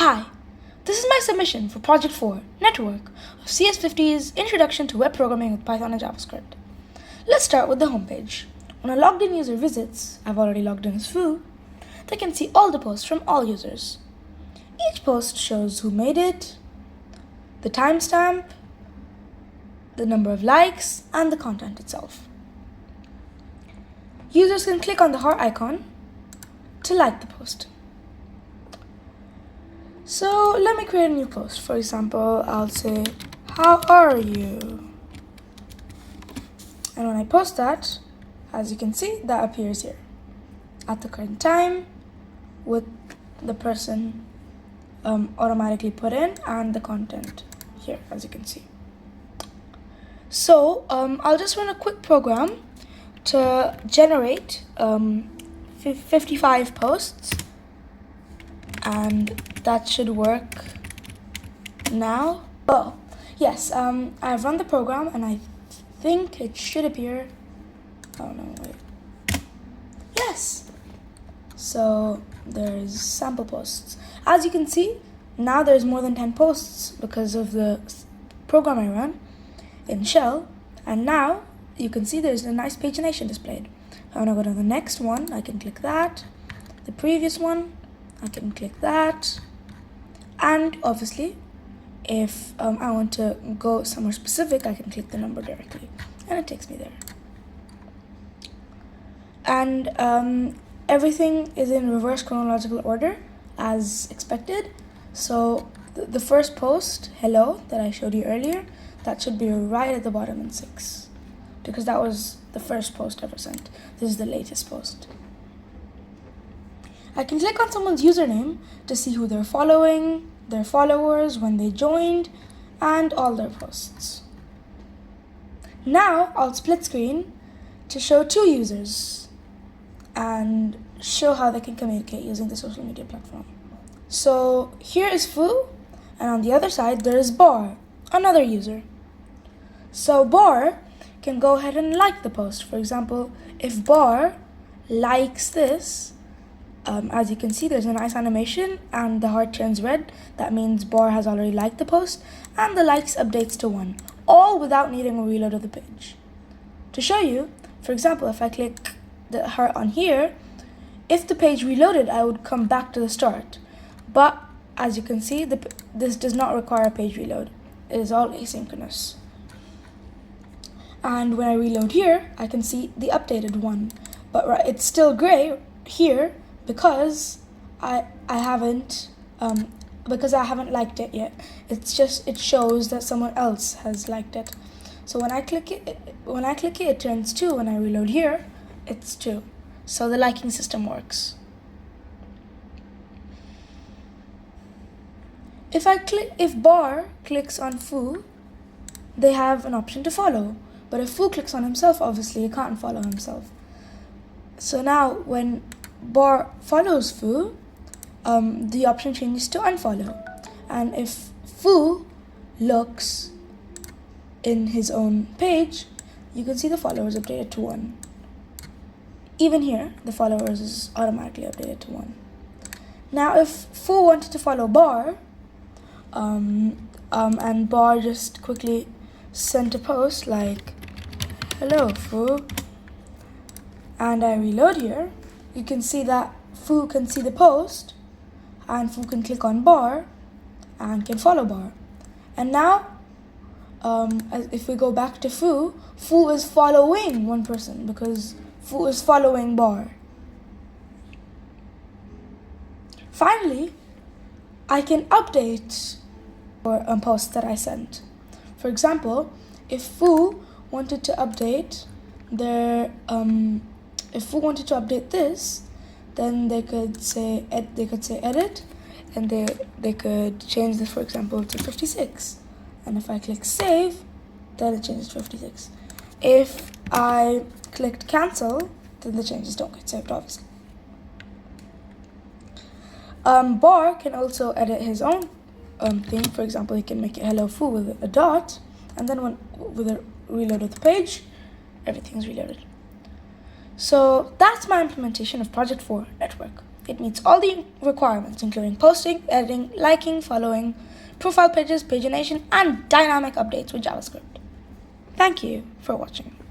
Hi, this is my submission for Project 4, Network, of CS50's Introduction to Web Programming with Python and JavaScript. Let's start with the homepage. When a logged-in user visits, I've already logged in as Foo, they can see all the posts from all users. Each post shows who made it, the timestamp, the number of likes, and the content itself. Users can click on the heart icon to like the post. So let me create a new post. For example, I'll say, "How are you?" And when I post that, as you can see, that appears here at the current time with the person automatically put in and the content here, as you can see. So I'll just run a quick program to generate 55 posts, and that should work now. Oh, yes, I've run the program and I think it should appear. Oh no, wait. Yes! So there's sample posts. As you can see, now there's more than 10 posts because of the program I run in Shell, and now you can see there's a nice pagination displayed. I want to go to the next one, I can click that. The previous one, I can click that. And obviously, if I want to go somewhere specific, I can click the number directly, and it takes me there. And everything is in reverse chronological order, as expected. So the first post, hello, that I showed you earlier, that should be right at the bottom in 6, because that was the first post ever sent. This is the latest post. I can click on someone's username to see who they're following, their followers, when they joined, and all their posts. Now I'll split screen to show 2 users and show how they can communicate using the social media platform. So here is Foo, and on the other side there is Bar, another user. So Bar can go ahead and like the post. For example, if Bar likes this, as you can see, there's a nice animation and the heart turns red. That means Bar has already liked the post, and the likes updates to 1, all without needing a reload of the page. To show you, for example, if I click the heart on here, if the page reloaded, I would come back to the start. But as you can see, this does not require a page reload. It is all asynchronous. And when I reload here, I can see the updated one. But it's still gray here because I haven't liked it yet. It shows that someone else has liked it. So when I click it, it turns 2. When I reload here, it's 2. So the liking system works. If Bar clicks on Foo, they have an option to follow. But if Foo clicks on himself, obviously he can't follow himself. So now when Bar follows Foo, the option changes to unfollow. And if Foo looks in his own page, you can see the followers updated to 1. Even here, the followers is automatically updated to 1. Now if Foo wanted to follow Bar, and Bar just quickly sent a post like, "Hello, Foo," and I reload here, you can see that Foo can see the post, and Foo can click on Bar and can follow Bar. And now, if we go back to Foo, Foo is following one person because Foo is following Bar. Finally, I can update for a post that I sent. For example, if Foo wanted to update this, then they could say edit, and they could change this, for example, to 56. And if I click save, then it changes to 56. If I clicked cancel, then the changes don't get saved, obviously. Bar can also edit his own thing. For example, he can make it "Hello Foo" with a dot, and then with a reload of the page, everything's reloaded. So that's my implementation of Project 4 Network. It meets all the requirements, including posting, editing, liking, following, profile pages, pagination, and dynamic updates with JavaScript. Thank you for watching.